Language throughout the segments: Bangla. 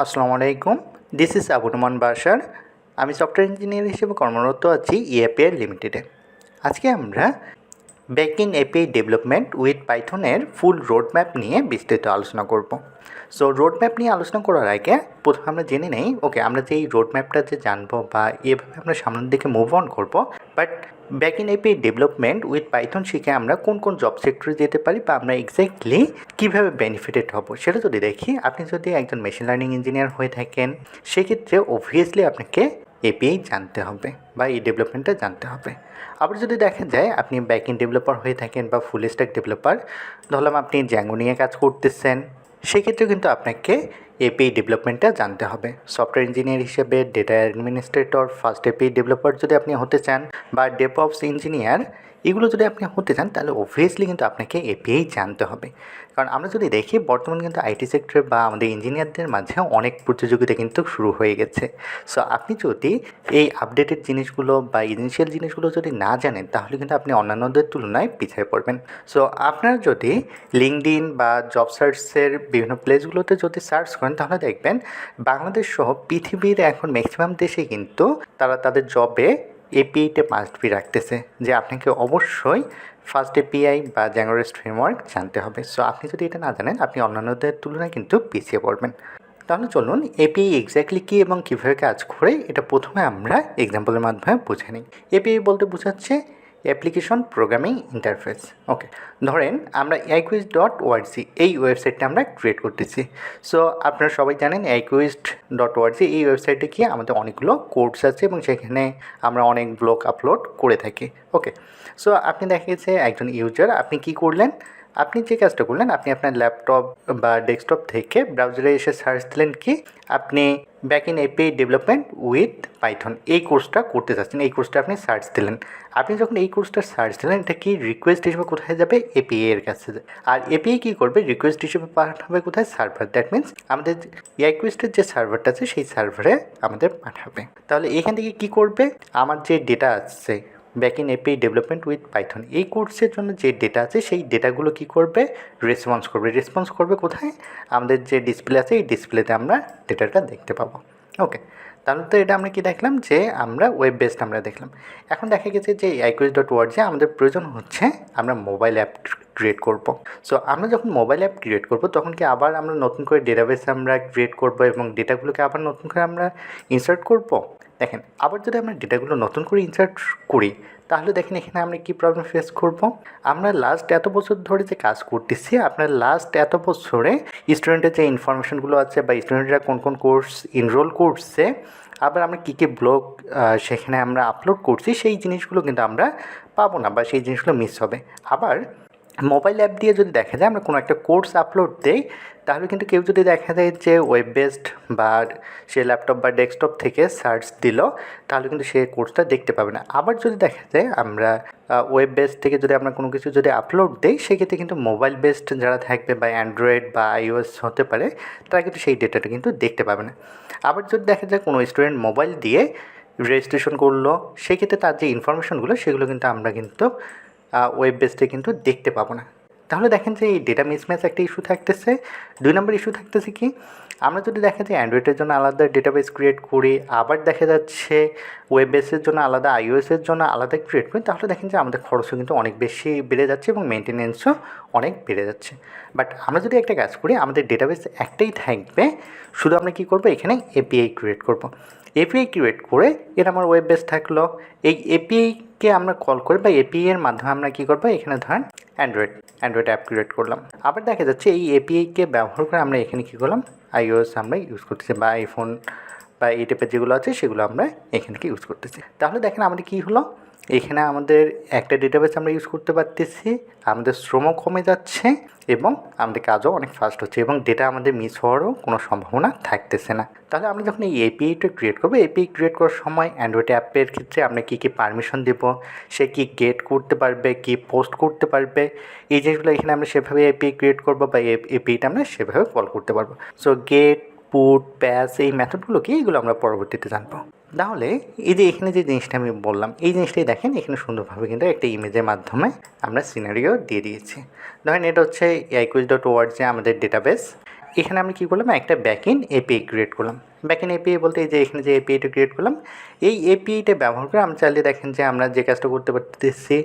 আসসালামু আলাইকুম, দিস ইজ আবুরমান বাশার। আমি সফটওয়্যার ইঞ্জিনিয়ার হিসেবে কর্মরত আছি ইএপিআই লিমিটেডে। আজকে আমরা ব্যাকএন্ড এপিআই ডেভেলপমেন্ট উইথ পাইথনের ফুল রোড ম্যাপ নিয়ে বিস্তারিত আলোচনা করব। সো রোড ম্যাপ নিয়ে আলোচনা করার আগে প্রথমে আমরা জেনে নেই, আমরা যে এই রোড ম্যাপটা যে জানবো বা এভাবে আমরা সামনের দিকে মুভ অন করবো, but backend API development with Python শিখে আমরা কোন কোন জব সেক্টরে যেতে পারি বা আমরা এক্স্যাক্টলি কীভাবে বেনিফিটেড হব সেটা যদি দেখি, আপনি যদি একজন মেশিন লার্নিং ইঞ্জিনিয়ার হয়ে থাকেন সেক্ষেত্রে অবভিয়াসলি আপনাকে এপিআই জানতে হবে বা এই ডেভেলপমেন্টটা জানতে হবে। আবার যদি দেখা যায় আপনি ব্যাকএন্ড ডেভেলপার হয়ে থাকেন বা ফুল স্ট্যাক ডেভেলপার, ধরলাম আপনি জ্যাঙ্গো নিয়ে কাজ করতেছেন, সেক্ষেত্রে কিন্তু আপনাকে এপিআই ডেভেলপমেন্টটা জানতে হবে। সফটওয়্যার ইঞ্জিনিয়ার হিসেবে data administrator, first API developer যদি আপনি হতে চান বা ডেভঅপস ইঞ্জিনিয়ার এগুলো যদি আপনি হতে চান, তাহলে অবভিয়াসলি কিন্তু আপনাকে এপিআই জানতে হবে। কারণ আমরা যদি দেখি বর্তমানে কিন্তু আইটি সেক্টরে বা আমাদের ইঞ্জিনিয়ারদের মাঝে অনেক প্রতিযোগিতা কিন্তু শুরু হয়ে গেছে। সো আপনি যদি এই আপডেটেড জিনিসগুলো বা ইনিশিয়াল জিনিসগুলো যদি না জানেন, তাহলে কিন্তু আপনি অন্যান্যদের তুলনায় পিছিয়ে পড়বেন। সো আপনারা যদি লিঙ্কডইন বা জব সার্চের বিভিন্ন প্লেসগুলোতে যদি সার্চ করেন, তাহলে দেখবেন বাংলাদেশ সহ পৃথিবীর এখন ম্যাক্সিমাম দেশে কিন্তু তারা তাদের জবে এপিআইতে মাস্ট বি রাখতেছে যে আপনাকে অবশ্যই ফার্স্ট এপিআই বা জ্যাঙ্গো রেস্ট ফ্রেমওয়ার্ক জানতে হবে। সো আপনি যদি এটা না জানেন, আপনি অন্যান্যদের তুলনায় কিন্তু পিছিয়ে পড়বেন। তাহলে চলুন এপিআই এক্স্যাক্টলি কী এবং কীভাবে কাজ করে এটা প্রথমে আমরা এক্সাম্পলের মাধ্যমে বুঝে নিই। এপিআই বলতে বোঝাচ্ছে অ্যাপ্লিকেশন প্রোগ্রামিং ইন্টারফেস। ওকে, ধরেন আমরা iQuiz.org এই ওয়েবসাইটটা আমরা ক্রিয়েট করতেছি। সো আপনারা সবাই জানেন iQuiz.org এই ওয়েবসাইটে গিয়ে আমাদের অনেকগুলো কোর্স আছে এবং সেখানে আমরা অনেক ব্লগ আপলোড করে থাকি। ওকে, সো আপনি দেখা গেছে একজন ইউজার, আপনি কি করলেন, আপনি যে কাজটা করলেন, আপনি আপনার ল্যাপটপ বা ডেস্কটপ থেকে ব্রাউজারে এসে সার্চ দিলেন কি আপনি backend API development with Python এই কোর্সটা করতে চাচ্ছেন, এই কোর্সটা আপনি সার্চ দিলেন। আপনি যখন এই কোর্সটা সার্চ দিলেন, এটা কি রিকোয়েস্ট হিসেবে কোথায় যাবে? এপিআই এর কাছে। আর এপিআই কী করবে? রিকোয়েস্ট হিসেবে পাঠাবে কোথায়? সার্ভার। দ্যাট মিনস আমাদের রিকোয়েস্টের যে সার্ভারটা আছে সেই সার্ভারে আমাদের পাঠাবে। তাহলে এখান থেকে কী করবে? আমার যে ডেটা আছে backend API development with Python এই কোর্সের জন্য যে ডেটা আছে সেই ডেটাগুলো কী করবে? রেসপন্স করবে কোথায়? আমাদের যে ডিসপ্লে আছে এই ডিসপ্লেতে আমরা ডেটাটা দেখতে পাবো। ওকে, তাহলে তো এটা আমরা কি দেখলাম যে আমরা ওয়েব বেসড আমরা দেখলাম। এখন দেখা গেছে যে iQuiz.org আমাদের প্রয়োজন হচ্ছে আমরা মোবাইল অ্যাপ ক্রিয়েট করব। সো আমরা যখন মোবাইল অ্যাপ ক্রিয়েট করব, তখন কি আবার আমরা নতুন করে ডেটাবেস আমরা ক্রিয়েট করব এবং ডেটাগুলোকে আবার নতুন করে আমরা ইনসার্ট করব? দেখেন, আবার যদি আমরা ডেটাগুলো নতুন করে ইনসার্ট করি, তাহলে দেখেন এখানে আমরা কী প্রবলেম ফেস করব। আমরা লাস্ট এত বছর ধরে যে কাজ করতেছি, আপনার লাস্ট এত বছরে স্টুডেন্টের যে ইনফরমেশনগুলো আছে বা স্টুডেন্টরা কোন কোন কোর্স এনরোল করছে, আবার আমরা কী কী ব্লগ সেখানে আমরা আপলোড করছি, সেই জিনিসগুলো কিন্তু আমরা পাবো না বা সেই জিনিসগুলো মিস হবে। আবার মোবাইল অ্যাপ দিয়ে যদি দেখা যায় আমরা কোনো একটা কোর্স আপলোড দেই, তাহলে কিন্তু কেউ যদি দেখা যায় যে ওয়েব বেসড বা সে ল্যাপটপ বা ডেস্কটপ থেকে সার্চ দিল, তাহলে কিন্তু সে কোর্সটা দেখতে পাবে না। আবার যদি দেখা যায় আমরা ওয়েব বেসড থেকে যদি আমরা কোনো কিছু যদি আপলোড দিই, সেক্ষেত্রে কিন্তু মোবাইল বেসড যারা থাকবে বা অ্যান্ড্রয়েড বা iOS হতে পারে, তারা কিন্তু সেই ডেটাটা কিন্তু দেখতে পাবে না। আবার যদি দেখা যায় কোনো স্টুডেন্ট মোবাইল দিয়ে রেজিস্ট্রেশন করলো, সেক্ষেত্রে তার যে ইনফরমেশনগুলো সেগুলো কিন্তু আমরা কিন্তু ওয়েব বেসডে কিন্তু দেখতে পাবো না। তাহলে দেখেন যে এই ডেটা মিসম্যাচ একটা ইস্যু থাকতেছে। 2 নম্বর ইস্যু থাকতেছে কি, আমরা যদি দেখা যায় অ্যান্ড্রয়েডের জন্য আলাদা ডেটাবেস ক্রিয়েট করি, আবার দেখা যাচ্ছে ওয়েব বেসের জন্য আলাদা, iOS-এর জন্য আলাদা ক্রিয়েট করি, তাহলে দেখেন যে আমাদের খরচও কিন্তু অনেক বেশি বেড়ে যাচ্ছে এবং মেনটেনেন্সও অনেক বেড়ে যাচ্ছে। বাট আমরা যদি একটা কাজ করি, আমাদের ডেটাবেস একটাই থাকবে, শুধু আমরা কী করবো, এখানে এপিআই ক্রিয়েট করব। এপিআই ক্রিয়েট করে এর আমার ওয়েব বেস থাকলো, এই এপিআইকে আমরা কল করে বা এপিআই এর মাধ্যমে আমরা কী করবো, এখানে ধরেন অ্যান্ড্রয়েড অ্যাপ ক্রিয়েট করলাম। আবার দেখা যাচ্ছে এই এপিআইকে ব্যবহার করে আমরা এখানে কী করলাম, iOS আমরা ইউজ করতেছি বা আইফোন বা এই টাইপের যেগুলো আছে সেগুলো আমরা এখানে ইউজ করতেছি। তাহলে দেখেন আমাদের কী হলো, এখানে আমাদের একটা ডেটাবেস আমরা ইউজ করতে পারতেছি, আমাদের শ্রমও কমে যাচ্ছে এবং আমাদের কাজও অনেক ফাস্ট হচ্ছে এবং ডেটা আমাদের মিস হওয়ারও কোনো সম্ভাবনা থাকতেছে না। তাহলে আমরা যখন এই এপিআইটা ক্রিয়েট করবো, এপিআই ক্রিয়েট করার সময় অ্যান্ড্রয়েড অ্যাপের ক্ষেত্রে আমরা কী কী পারমিশন দেবো, সে কী গেট করতে পারবে, কী পোস্ট করতে পারবে, এই জিনিসগুলো এখানে আমরা সেভাবে এপিআই ক্রিয়েট করবো বা এপিআইটা আমরা সেভাবে কল করতে পারবো। সো গেট, পুট, প্যাস এই মেথডগুলো কি, এইগুলো আমরা পরবর্তীতে জানবো। তাহলে এই যে এখানে যে জিনিসটা আমি বললাম, এই জিনিসটাই দেখেন এখানে সুন্দরভাবে কিন্তু একটা ইমেজের মাধ্যমে আমরা সিনারিও দিয়ে দিয়েছি। ধরেন এটা হচ্ছে iQuiz.org আমাদের ডেটাবেস। এখানে আমি কী করলাম, একটা ব্যাকএন্ড এপিআই ক্রিয়েট করলাম। ব্যাকএন্ড এপিআই বলতে এই যে এখানে যে এপিআইটা ক্রিয়েট করলাম, এই এপিআইটা ব্যবহার করে আমরা চাইলে দেখেন যে আমরা যে কাজটা করতে পারতেছি,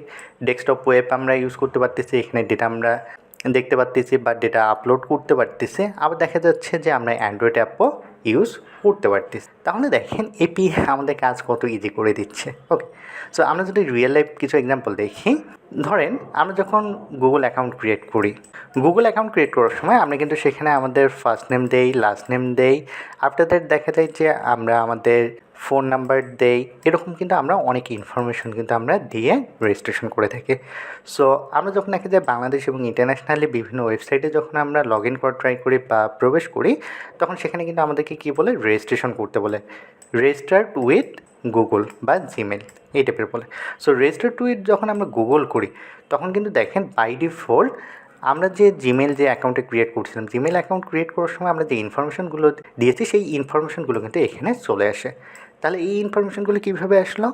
ডেস্কটপ ওয়েব আমরা ইউজ করতে পারতেছি, এখানে ডেটা আমরা দেখতে পারতেছি বা ডেটা আপলোড করতে পারতেছি। আবার দেখা যাচ্ছে যে আমরা অ্যান্ড্রয়েড অ্যাপও ইউজ করতে পারতেছি। তাহলে দেখেন এপিআই আমাদের কাজ কত ইজি করে দিচ্ছে। ওকে, সো আমরা যদি রিয়েল লাইফ কিছু এক্সাম্পল দেখি, ধরেন আমরা যখন গুগল অ্যাকাউন্ট ক্রিয়েট করি, গুগল অ্যাকাউন্ট ক্রিয়েট করার সময় আমরা কিন্তু সেখানে আমাদের ফার্স্ট নেম দেই, লাস্ট নেম দেই, আফটার দ্যাট দেখা যায় যে আমরা আমাদের ফোন নাম্বার দেই, এরকম কিন্তু আমরা অনেক ইনফরমেশন কিন্তু আমরা দিয়ে রেজিস্ট্রেশন করে থাকি। সো আমরা যখন দেখা যায় বাংলাদেশ এবং ইন্টারন্যাশনালি বিভিন্ন ওয়েবসাইটে যখন আমরা লগ ইন করা ট্রাই করি বা প্রবেশ করি, তখন সেখানে কিন্তু আমাদেরকে কী বলে, রেজিস্ট্রেশন করতে বলে, রেজিস্টার্ড উইথ গুগল বা জিমেল এই টাইপের বলে। সো রেজিস্টার্ড উইথ যখন আমরা গুগল করি, তখন কিন্তু দেখেন বাই ডিফল্ট আমরা যে জিমেল যে অ্যাকাউন্টে ক্রিয়েট করছিলাম, জিমেল অ্যাকাউন্ট ক্রিয়েট করার সময় আমরা যে ইনফরমেশনগুলো দিয়েছি সেই ইনফরমেশনগুলো কিন্তু এখানে চলে আসে। তাহলে এই ইনফরমেশনগুলো কীভাবে আসলো?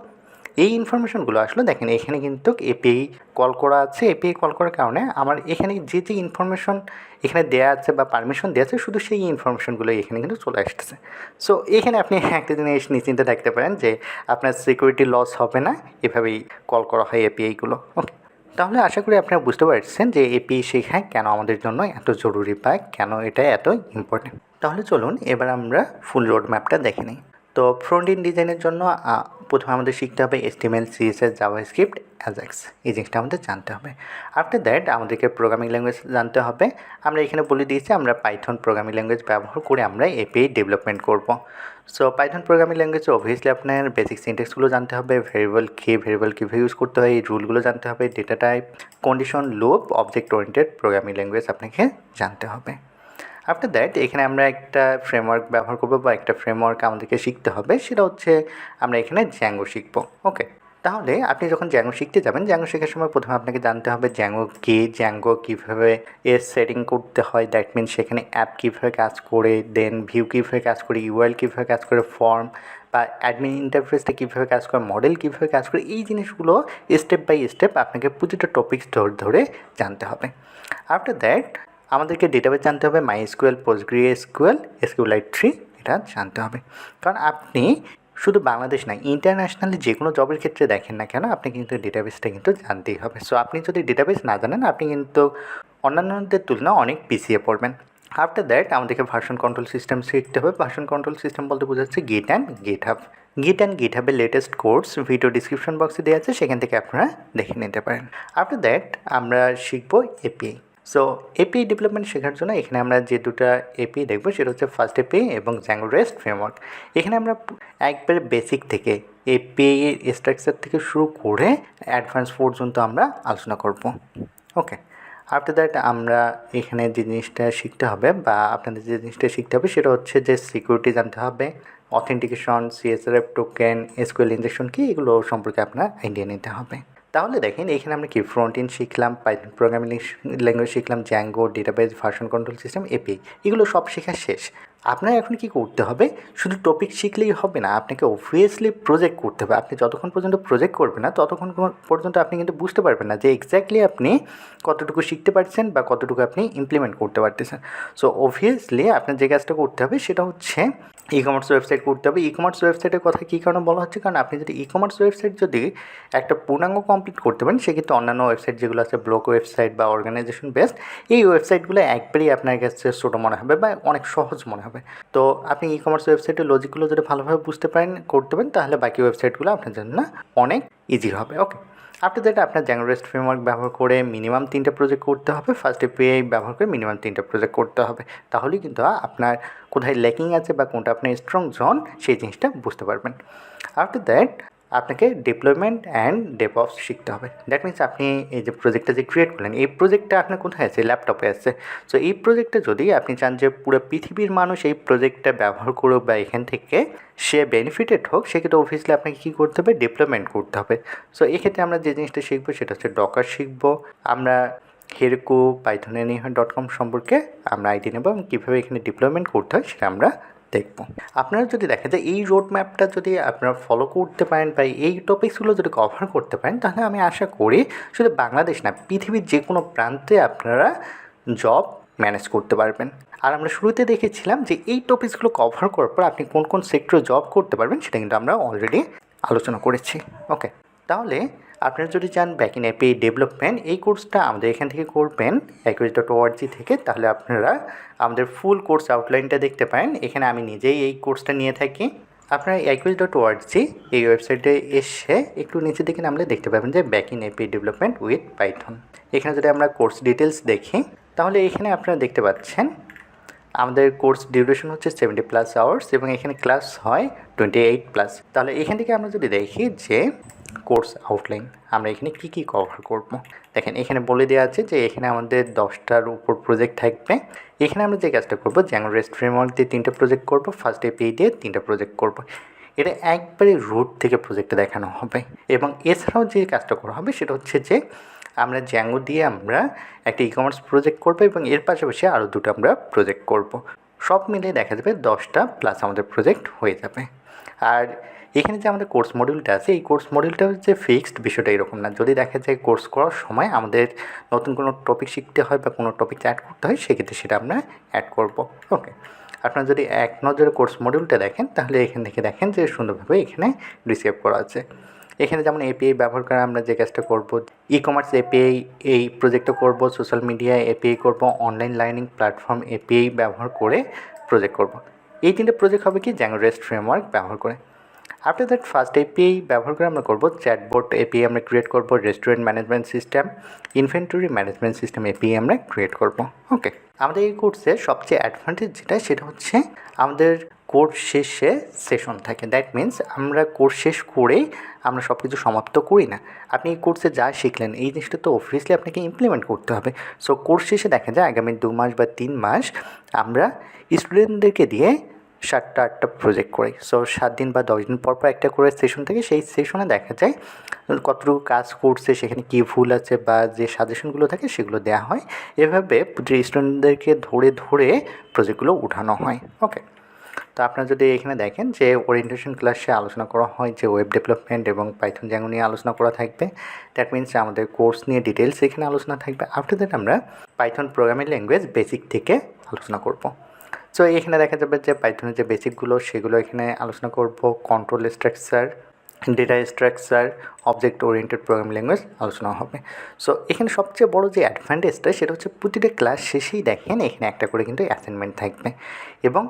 এই ইনফরমেশনগুলো আসলো দেখেন এখানে কিন্তু এপিআই কল করা আছে। এপিআই কল করার কারণে আমার এখানে যে যে ইনফরমেশন এখানে দেওয়া আছে বা পারমিশন দেওয়া আছে, শুধু সেই ইনফরমেশনগুলো এখানে কিন্তু চলে আসতেছে। সো এখানে আপনি একটা জিনিস নিশ্চিন্তে থাকতে পারেন যে আপনার সিকিউরিটি লস হবে না, এভাবেই কল করা হয় এপিআইগুলো। ওকে, তাহলে আশা করি আপনারা বুঝতে পারছেন যে এপিআই শেখা কেন আমাদের জন্য এত জরুরি বা কেন এটা এত ইম্পর্টেন্ট। তাহলে চলুন এবার আমরা ফুল রোড ম্যাপটা দেখে নিই। তো ফ্রন্ট এন্ড ডিজাইনের জন্য প্রথমে আমাদের শিখতে হবে HTML, CSS, জাভাস্ক্রিপ্ট, অ্যাজাক্স, এই জিনিসটা আমাদের জানতে হবে। আফটার দ্যাট আমাদেরকে প্রোগ্রামিং ল্যাঙ্গুয়েজ জানতে হবে। আমরা এখানে বলে দিয়েছি আমরা পাইথন প্রোগ্রামিং ল্যাঙ্গুয়েজ ব্যবহার করে আমরা এপিআই ডেভেলপমেন্ট করব। সো পাইথন প্রোগ্রামিং ল্যাঙ্গুয়েজে অবভিয়াসলি আপনার বেসিক সিনট্যাক্সগুলো জানতে হবে, ভেরিয়েবল কীভাবে ইউজ করতে হয় এই রুলগুলো জানতে হবে, data type, condition, loop, object oriented programming language আপনাকে জানতে হবে। আফটার দ্যাট এখানে আমরা একটা ফ্রেমওয়ার্ক ব্যবহার করবো বা একটা ফ্রেমওয়ার্ক আমাদেরকে শিখতে হবে, সেটা হচ্ছে আমরা এখানে জ্যাঙ্গো শিখবো। ওকে, তাহলে আপনি যখন জ্যাঙ্গো শিখতে যাবেন, জ্যাঙ্গো শেখার সময় প্রথমে আপনাকে জানতে হবে জ্যাঙ্গো কী, জ্যাঙ্গো কীভাবে এর সেটিং করতে হয়, দ্যাট মিনস সেখানে অ্যাপ কীভাবে কাজ করে, দেন ভিউ কীভাবে কাজ করে, ইউআইএল কীভাবে কাজ করে, ফর্ম বা অ্যাডমিন ইন্টারফেসটা কীভাবে কাজ করে, মডেল কীভাবে কাজ করে, এই জিনিসগুলো স্টেপ বাই স্টেপ আপনাকে প্রতিটা টপিকস ধরে জানতে হবে। আফটার দ্যাট আমাদেরকে ডেটাবেস জানতে হবে, mysql, postgresql, SQLite 3 এটা জানতে হবে। কারণ আপনি শুধু বাংলাদেশ না, ইন্টারন্যাশনালি যে কোনো জবের ক্ষেত্রে দেখেন না কেন, আপনি কিন্তু ডেটাবেসটা কিন্তু জানতেই হবে। সো আপনি যদি ডেটাবেস না জানেন, আপনি কিন্তু অন্যান্যদের তুলনায় অনেক পিছিয়ে পড়বেন। আফটার দ্যাট আমাদেরকে ভার্সন কন্ট্রোল সিস্টেম শিখতে হবে। ভার্সন কন্ট্রোল সিস্টেম বলতে বোঝাচ্ছে git and GitHub. Git and গিটহাবের লেটেস্ট কোর্স ভিডিও ডিসক্রিপশন বক্সে দেওয়া আছে, সেখান থেকে আপনারা দেখে নিতে পারেন। আফটার দ্যাট আমরা শিখবো এপিআই। সো এপিআই ডেভেলপমেন্ট শেখার জন্য এখানে আমরা যে দুটো এপিআই দেখবো সেটা হচ্ছে ফার্স্ট এপিআই এবং জ্যাঙ্গো রেস্ট ফ্রেমওয়ার্ক। এখানে আমরা একবারে বেসিক থেকে এপিআই এর স্ট্রাকচার থেকে শুরু করে অ্যাডভান্স পর্যন্ত আমরা আলোচনা করব। ওকে, আফটার দ্যাট আমরা এখানে যে জিনিসটা শিখতে হবে বা আপনাদের যে জিনিসটা শিখতে হবে সেটা হচ্ছে যে সিকিউরিটি জানতে হবে, authentication, CSRF token, SQL injection কি, এগুলো সম্পর্কে আপনার আইডিয়া নিতে হবে। তাহলে দেখেন এখানে আমরা কি ফ্রন্ট এন্ড শিখলাম, পাইথন প্রোগ্রামিং ল্যাঙ্গুয়েজ শিখলাম, Zango, database, version control system, API, এগুলো সব শেখা শেষ। আপনার এখন কি করতে হবে, শুধু টপিক শিখলেই হবে না, আপনাকে অবভিয়াসলি প্রজেক্ট করতে হবে। আপনি যতক্ষণ পর্যন্ত প্রজেক্ট করবেন না ততক্ষণ পর্যন্ত আপনি কিন্তু বুঝতে পারবেন না যে এক্স্যাক্টলি আপনি কতটুকু শিখতে পারছেন বা কতটুকু আপনি ইমপ্লিমেন্ট করতে পারতেছেন। সো অবভিয়াসলি আপনার যে কাজটা করতে হবে সেটা হচ্ছে ই-কমার্স ওয়েবসাইট করতে হবে। ই-কমার্স ওয়েবসাইটের কথা কী কারণে বলা হচ্ছে, কারণ আপনি যদি ই-কমার্স ওয়েবসাইট যদি একটা পূর্ণাঙ্গ কমপ্লিট করতে পারেন, সেক্ষেত্রে অন্যান্য ওয়েবসাইট যেগুলো আছে ব্লগ ওয়েবসাইট বা অর্গানাইজেশন বেসড, এই ওয়েবসাইটগুলো একবারেই আপনার কাছে ছোটো মনে হবে বা অনেক সহজ মনে হবে। তো আপনি ই-কমার্স ওয়েবসাইটের লজিকগুলো যদি ভালোভাবে বুঝতে পারেন, করতে পারেন, তাহলে বাকি ওয়েবসাইটগুলো আপনার জন্য অনেক ইজি হবে। ওকে, আফটার দ্যাট আপনার জ্যাঙ্গো রেস্ট ফ্রেমওয়ার্ক ব্যবহার করে মিনিমাম 3টা প্রজেক্ট করতে হবে। ফার্স্ট এপিআই ব্যবহার করে মিনিমাম 3টা প্রজেক্ট করতে হবে। তাহলেই কিন্তু আপনার কোথায় ল্যাকিং আছে বা কোনটা আপনার স্ট্রং জোন সেই জিনিসটা বুঝতে পারবেন। আফটার দ্যাট আপনাকে ডিপ্লয়মেন্ট অ্যান্ড ডেভঅপস শিখতে হবে। দ্যাট মিনস আপনি এই যে প্রজেক্টটা যে ক্রিয়েট করলেন, এই প্রজেক্টটা আপনার কোথায় আছে, ল্যাপটপে আছে। সো এই প্রজেক্টটা যদি আপনি চান যে পুরো পৃথিবীর মানুষ এই প্রজেক্টটা ব্যবহার করুক বা এখান থেকে সে বেনিফিটেড হোক, সেক্ষেত্রে অবভিয়াসলি আপনাকে কী করতে হবে, ডিপ্লয়মেন্ট করতে হবে। সো এক্ষেত্রে আমরা যে জিনিসটা শিখবো সেটা হচ্ছে ডকার শিখবো, আমরা হেরকো, python.com সম্পর্কে আমরা আইডিয়া নেব এবং কীভাবে এখানে ডিপ্লয়মেন্ট করতে হয় সেটা আমরা দেখব। আপনারা যদি দেখেন যে এই রোড ম্যাপটা যদি আপনারা ফলো করতে পারেন বা এই টপিকসগুলো যদি কভার করতে পারেন, তাহলে আমি আশা করি শুধু বাংলাদেশ না, পৃথিবীর যে কোনো প্রান্তে আপনারা জব ম্যানেজ করতে পারবেন। আর আমরা শুরুতে দেখেছিলাম যে এই টপিকসগুলো কভার করার পর আপনি কোন কোন সেক্টরে জব করতে পারবেন সেটা কিন্তু আমরা অলরেডি আলোচনা করেছি। ওকে, তাহলে আপনারা যদি চান ব্যাকএন্ড এপিআই ডেভেলপমেন্ট এই কোর্সটা আমাদের এখান থেকে করবেন ecommerce.org থেকে, তাহলে আপনারা আমাদের ফুল কোর্স আউটলাইনটা দেখতে পারেন। এখানে আমি নিজেই এই কোর্সটা নিয়ে থাকি। আপনারা ecommerce.org এই ওয়েবসাইটে এসে একটু নিচের দিকে নামলে দেখতে পাবেন যে backend API development with Python. এখানে যদি আমরা কোর্স ডিটেলস দেখি তাহলে এখানে আপনারা দেখতে পাচ্ছেন আমাদের কোর্স ডিউরেশন হচ্ছে 70+ আওয়ার্স এবং এখানে ক্লাস হয় 28+। তাহলে এখান থেকে আমরা যদি দেখি যে কোর্স আউটলাইন আমরা এখানে কী কী কভার করব, দেখেন এখানে বলে দেওয়া আছে যে এখানে আমাদের 10টার উপর প্রজেক্ট থাকবে। এখানে আমরা যে কাজটা করবো django REST ফ্রেমওয়ার্ক দিয়ে 3টা প্রজেক্ট করব, ফার্স্ট এপিআই দিয়ে 3টা প্রজেক্ট করব। এটা একবারে রুট থেকে প্রজেক্টটা দেখানো হবে। এবং এছাড়াও যে কাজটা করা হবে সেটা হচ্ছে যে আমরা django দিয়ে আমরা একটা ই-কমার্স প্রজেক্ট করবো এবং এর পাশাপাশি আরও 2টা আমরা প্রজেক্ট করব। সব মিলিয়ে দেখা যাবে 10টা প্লাস আমাদের প্রজেক্ট হয়ে যাবে। আর এখানে যে আমাদের কোর্স মডিউলটা আছে এই কোর্স মডিউলটা হচ্ছে ফিক্সড, বিষয়টা এরকম না। যদি দেখা যায় কোর্স করার সময় আমাদের নতুন কোনো টপিক শিখতে হয় বা কোনো টপিক অ্যাড করতে হয় সেক্ষেত্রে সেটা আমরা অ্যাড করব। ওকে, আপনারা যদি এক নজরে কোর্স মডিউলটা দেখেন তাহলে এখান থেকে দেখেন যে সুন্দরভাবে এখানে ডিসক্রাইব করা আছে। এখানে যেমন এপিআই ব্যবহার করে আমরা যে কাজটা করব, ই-কমার্স এপিআই এই প্রজেক্টটা করব, সোশ্যাল মিডিয়া এপিআই করব, অনলাইন লার্নিং প্ল্যাটফর্ম এপিআই ব্যবহার করে প্রজেক্ট করব। এই 3টে প্রজেক্ট হবে কি django REST ফ্রেমওয়ার্ক ব্যবহার করে। আফটার দ্যাট ফার্স্ট এপিআই ব্যবহার করে আমরা করব চ্যাটবোট এপিআই আমরা ক্রিয়েট করব, restaurant management system, inventory management system API আমরা ক্রিয়েট করব। ওকে, আমাদের এই কোর্সের সবচেয়ে অ্যাডভান্টেজ যেটা সেটা হচ্ছে আমাদের কোর্স শেষে সেশন থাকে। দ্যাট মিন্স আমরা কোর্স শেষ করেই আমরা সব কিছু সমাপ্ত করি না। আপনি এই কোর্সে যা শিখলেন এই জিনিসটা তো অবভিয়াসলি আপনাকে ইমপ্লিমেন্ট করতে হবে। সো কোর্স শেষে দেখা যায় আগামী 2 মাস বা 3 মাস আমরা স্টুডেন্টদেরকে দিয়ে 7টা 8টা প্রজেক্ট করি। সো 7 দিন বা 10 দিন পর পর একটা করে সেশন থেকে সেই সেশনে দেখা যায় কতটুকু কাজ করছে, সেখানে কী ভুল আছে বা যে সাজেশনগুলো থাকে সেগুলো দেওয়া হয়। এভাবে স্টুডেন্টদেরকে ধরে ধরে প্রজেক্টগুলো উঠানো হয়। ওকে, তো আপনারা যদি এখানে দেখেন যে ওরিয়েন্টেশন ক্লাসে আলোচনা করা হয় যে ওয়েব ডেভেলপমেন্ট এবং পাইথন django নিয়ে আলোচনা করা থাকবে। দ্যাট মিনস আমাদের কোর্স নিয়ে ডিটেলস এখানে আলোচনা থাকবে। আফটার দ্যাট আমরা পাইথন প্রোগ্রামিং ল্যাঙ্গুয়েজ বেসিক থেকে আলোচনা করব। সো এখানে দেখা যাবে যে পাইথনের যে বেসিকগুলো সেগুলো এখানে আলোচনা করব, control structure, data structure, object oriented programming language আলোচনা হবে। সো এখানে সবচেয়ে বড় যে অ্যাডভান্টেজটা সেটা হচ্ছে প্রতিটা ক্লাস শেষেই দেখেন এখানে একটা করে কিন্তু অ্যাসাইনমেন্ট থাকবে এবং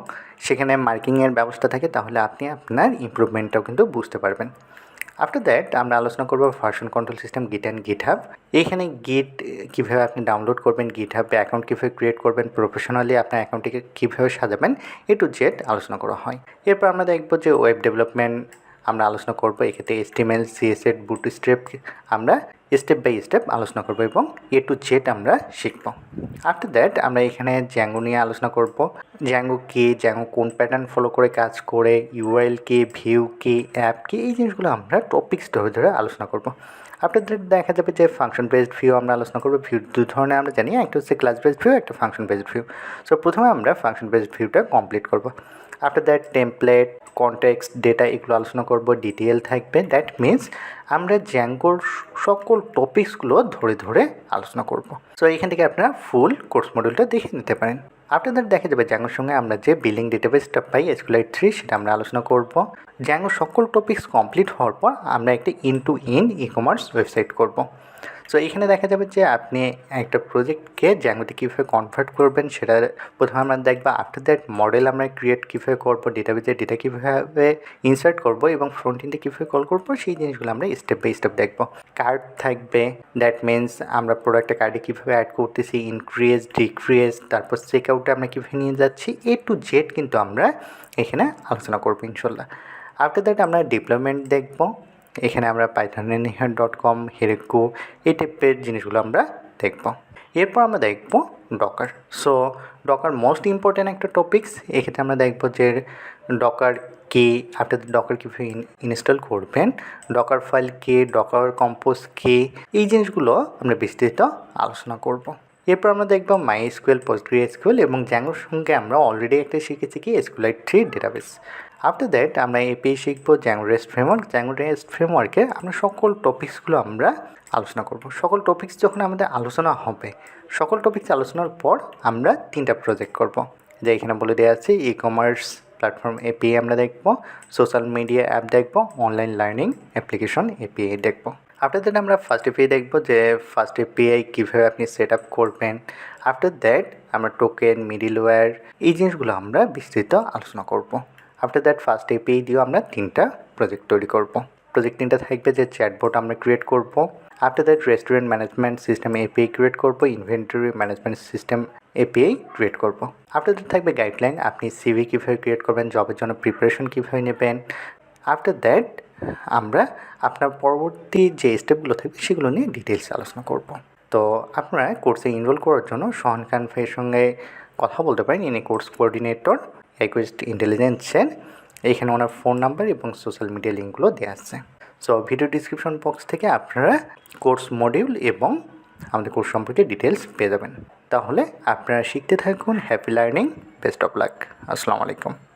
সেখানে মার্কিংয়ের ব্যবস্থা থাকে, তাহলে আপনি আপনার ইমপ্রুভমেন্টটাও কিন্তু বুঝতে পারবেন। আফটার দ্যাট আমরা আলোচনা করব ভার্সন কন্ট্রোল সিস্টেম গিট অ্যান্ড গিটহাব। এইখানে গিট কীভাবে আপনি ডাউনলোড করবেন, গিটহাবে অ্যাকাউন্ট কীভাবে ক্রিয়েট করবেন, প্রফেশনালি আপনার অ্যাকাউন্টটিকে কীভাবে সাজাবেন, A to Z আলোচনা করা হয়। এরপর আমরা দেখব যে ওয়েব ডেভেলপমেন্ট আমরা আলোচনা করব। এক্ষেত্রে HTML, CSS, বুটস্ট্র্যাপ আমরা স্টেপ বাই স্টেপ আলোচনা করব এবং A to Z আমরা শিখব। আফটার দ্যাট আমরা এখানে django নিয়ে আলোচনা করব। django কী, django কোন প্যাটার্ন ফলো করে কাজ করে, URL কী, ভিউ কী, অ্যাপ কী, এই জিনিসগুলো আমরা টপিকস ধরে ধরে আলোচনা করব। আফটার দ্যাট দেখা যাবে যে ফাংশন বেসড ভিউ আমরা আলোচনা করব। ভিউ 2 ধরনের আমরা জানি, একটা হচ্ছে ক্লাস বেসড ভিউ, একটা ফাংশন বেসড ভিউ। সো প্রথমে আমরা ফাংশন বেসড ভিউটা কমপ্লিট করব। After that template, context, data এগুলো আলোচনা করব, ডিটেল থাকবে। দ্যাট মিনস আমরা djangoর সকল টপিকসগুলো ধরে ধরে আলোচনা করব। সো এখান থেকে আপনারা ফুল কোর্স মডিউলটা দেখে নিতে পারেন। আফটার দ্যাট দেখা যাবে djangoর সঙ্গে আমরা যে বিলিং ডেটাবেসটা পাই SQLite 3 সেটা আমরা আলোচনা করব। djangoর সকল টপিকস কমপ্লিট হওয়ার পর আমরা একটা end-to-end ই-কমার্স ওয়েবসাইট করব। সো এখানে দেখা যাবে যে আপনি একটা প্রজেক্টকে djangoতে কীভাবে কনভার্ট করবেন সেটা প্রথমে আমরা দেখব। আফটার দ্যাট মডেল আমরা ক্রিয়েট কীভাবে করবো, ডেটাবেসে ডেটা কীভাবে ইনসার্ট করব এবং ফ্রন্ট এন্ডে কীভাবে কল করবো সেই জিনিসগুলো আমরা স্টেপ বাই স্টেপ দেখব। কার্ড থাকবে, দ্যাট মিনস আমরা প্রোডাক্টের কার্ডে কীভাবে অ্যাড করতেছি, ইনক্রিজ, ডিক্রিজ, তারপর চেক আউটে আমরা কীভাবে নিয়ে যাচ্ছি, A to Z কিন্তু আমরা এখানে আলোচনা করবো ইনশাল্লাহ। আফটার দ্যাট আমরা ডিপ্লয়মেন্ট দেখব। এখানে আমরা python.com, হেরেকো এই টাইপের জিনিসগুলো আমরা দেখব। এরপর আমরা দেখব Docker. So Docker most important একটা টপিকস। এক্ষেত্রে আমরা দেখব যে ডকার কে, আফটার ডকার কীভাবে ইনস্টল করবেন, ডকার ফাইল কে, ডকার কম্পোজ কে, এই জিনিসগুলো আমরা বিস্তারিত আলোচনা করব। এরপর আমরা দেখব mysql, postgresql এবং djangoর সঙ্গে আমরা অলরেডি একটা শিখেছি কি SQLite 3 ডেটাবেস। আফটার দ্যাট আমরা এপিআই শিখবো django REST framework. django REST ফ্রেমওয়ার্কে আমরা সকল টপিকসগুলো আমরা আলোচনা করব। সকল টপিকস যখন আমাদের আলোচনা হবে, সকল টপিকস আলোচনার পর আমরা 3টা প্রজেক্ট করব, যা এখানে বলে দেওয়া আছে। ই-কমার্স প্ল্যাটফর্ম এপিআই আমরা দেখব, সোশ্যাল মিডিয়া অ্যাপ দেখব, অনলাইন লার্নিং অ্যাপ্লিকেশন এপিআই দেখব। আফটার দ্যাট আমরা ফার্স্ট এপিআই দেখব, যে ফার্স্ট এপিআই কীভাবে আপনি সেট আপ করবেন। আফটার দ্যাট আমরা টোকেন, মিডিলওয়্যার এই জিনিসগুলো আমরা বিস্তৃত আলোচনা করব। আফটার দ্যাট ফার্স্ট এপিআই দিয়েও আমরা 3টা প্রজেক্ট তৈরি করব। প্রজেক্ট 3টা থাকবে যে চ্যাটবট আমরা ক্রিয়েট করব। After that restaurant management system API create করব, inventory management system API create করব। আফটার দ্যাট থাকবে গাইডলাইন, আপনি সিভি কীভাবে ক্রিয়েট করবেন, জবের জন্য প্রিপারেশন কীভাবে নেবেন। আফটার দ্যাট আমরা আপনার পরবর্তী যে স্টেপগুলো থাকবে সেগুলো নিয়ে ডিটেলস আলোচনা করব। তো আপনারা কোর্সে এনরোল করার জন্য সোহান খান ভাইয়ের সঙ্গে কথা বলতে পারেন। ইনি কোর্স কোঅর্ডিনেটর একুইস্ট ইন্টেলিজেন্সের। এইখানে ওনার ফোন নাম্বার এবং সোশ্যাল মিডিয়া লিঙ্কগুলো দেওয়া আছে। সো ভিডিও ডিসক্রিপশন বক্স থেকে আপনারা কোর্স মডিউল এবং আমাদের কোর্স সম্পর্কে ডিটেলস পেয়ে যাবেন। তাহলে আপনারা শিখতে থাকুন। Happy learning, best of luck. আসসালামু আলাইকুম।